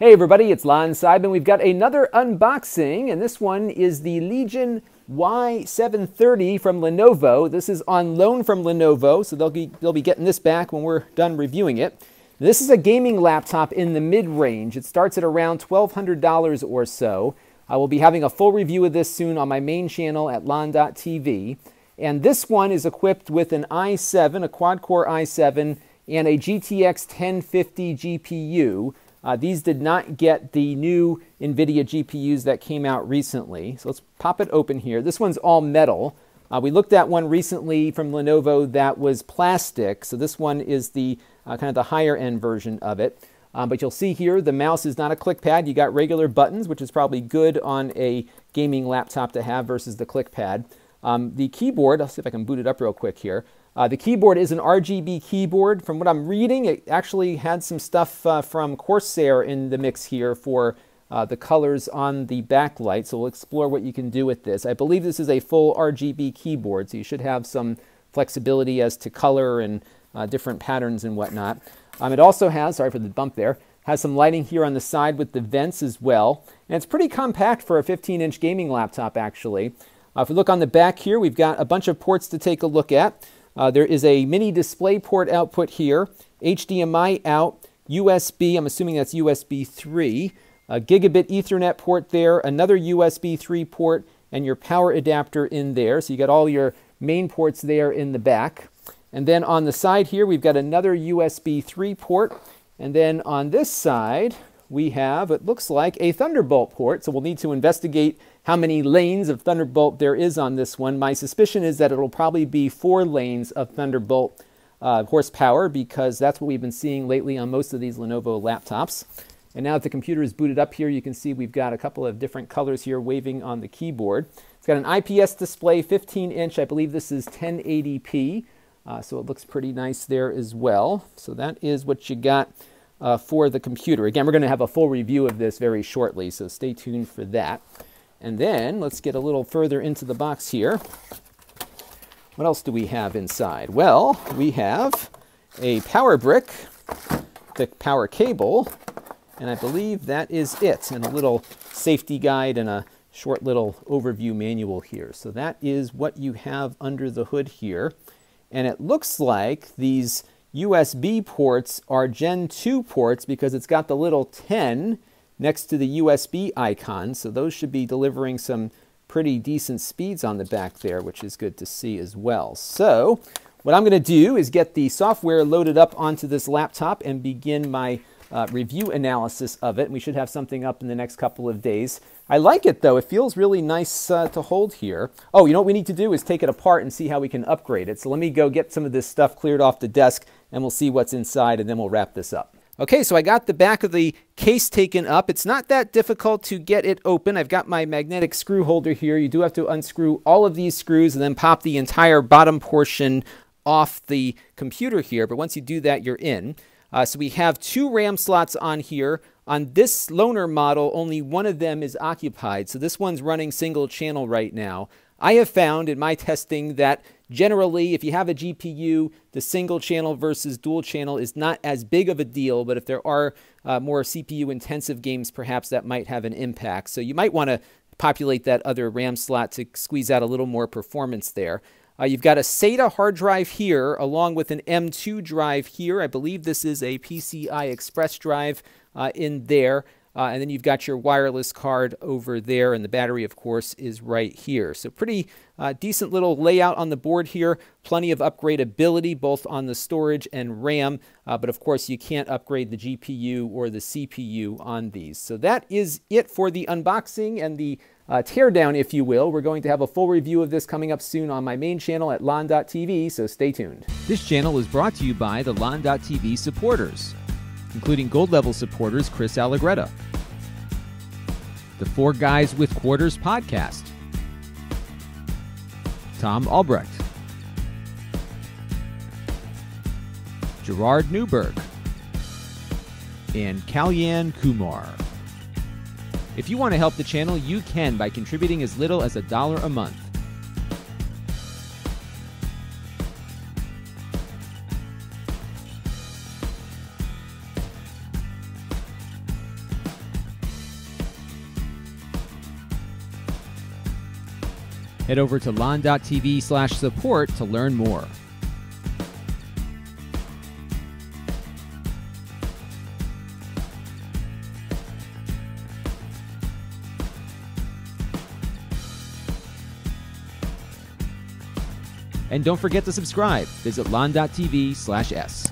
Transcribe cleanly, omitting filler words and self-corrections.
Hey everybody, it's Lon Seidman. We've got another unboxing, and this one is the Legion Y730 from Lenovo. This is on loan from Lenovo, so they'll be getting this back when we're done reviewing it. This is a gaming laptop in the mid-range. It starts at around $1,200 or so. I will be having a full review of this soon on my main channel at lon.tv. And this one is equipped with an i7, a quad-core i7, and a GTX 1050 GPU. These did not get the new NVIDIA GPUs that came out recently. So let's pop it open here. This one's all metal. We looked at one recently from Lenovo that was plastic. So this one is the kind of the higher end version of it. But you'll see here the mouse is not a click pad. You got regular buttons, which is probably good on a gaming laptop to have versus the click pad. The keyboard, I'll see if I can boot it up real quick here. The keyboard is an RGB keyboard. From what I'm reading, it actually had some stuff from Corsair in the mix here for the colors on the backlight. So we'll explore what you can do with this. I believe this is a full RGB keyboard, so you should have some flexibility as to color and different patterns and whatnot. It also has, sorry for the bump there, has some lighting here on the side with the vents as well. And it's pretty compact for a 15-inch gaming laptop, actually. If we look on the back here, we've got a bunch of ports to take a look at. There is a mini display port output here, HDMI out, USB, I'm assuming that's USB 3, a gigabit Ethernet port there, another USB 3 port, and your power adapter in there. So you got all your main ports there in the back. And then on the side here, we've got another USB 3 port. And then on this side, we have, it looks like, a Thunderbolt port. So we'll need to investigate how many lanes of Thunderbolt there is on this one. My suspicion is that it'll probably be 4 lanes of Thunderbolt horsepower, because that's what we've been seeing lately on most of these Lenovo laptops. And now that the computer is booted up here, you can see we've got a couple of different colors here waving on the keyboard. It's got an IPS display, 15-inch. I believe this is 1080p, so it looks pretty nice there as well. So that is what you got for the computer. Again, we're going to have a full review of this very shortly, so stay tuned for that. And then let's get a little further into the box here. What else do we have inside? Well, we have a power brick, the power cable, and I believe that is it, and a little safety guide and a short little overview manual here. So that is what you have under the hood here. And it looks like these USB ports are Gen 2 ports because it's got the little 10 next to the USB icon. So those should be delivering some pretty decent speeds on the back there, which is good to see as well. So what I'm going to do is get the software loaded up onto this laptop and begin my review analysis of it. And we should have something up in the next couple of days. I like it though. It feels really nice to hold here. Oh, you know what we need to do is take it apart and see how we can upgrade it. So let me go get some of this stuff cleared off the desk and we'll see what's inside, and then we'll wrap this up. Okay, so I got the back of the case taken up. It's not that difficult to get it open. I've got my magnetic screw holder here. You do have to unscrew all of these screws and then pop the entire bottom portion off the computer here. But once you do that, you're in. So we have 2 RAM slots on here. On this loaner model, only one of them is occupied. So this one's running single channel right now. I have found in my testing that generally, if you have a GPU, the single channel versus dual channel is not as big of a deal, but if there are more CPU intensive games, perhaps that might have an impact. So you might want to populate that other RAM slot to squeeze out a little more performance there. You've got a SATA hard drive here, along with an M2 drive here. I believe this is a PCI Express drive in there. And then you've got your wireless card over there, and the battery, of course, is right here. So pretty decent little layout on the board here. Plenty of upgradability, both on the storage and RAM. But, of course, you can't upgrade the GPU or the CPU on these. So that is it for the unboxing and the teardown, if you will. We're going to have a full review of this coming up soon on my main channel at lon.tv, so stay tuned. This channel is brought to you by the lon.tv supporters, including gold level supporters Chris Allegretta, the 4 Guys with Quarters podcast, Tom Albrecht, Gerard Newberg, and Kalyan Kumar. If you want to help the channel, you can by contributing as little as $1 a month. Head over to lon.tv/support to learn more. And don't forget to subscribe. Visit lon.tv/s.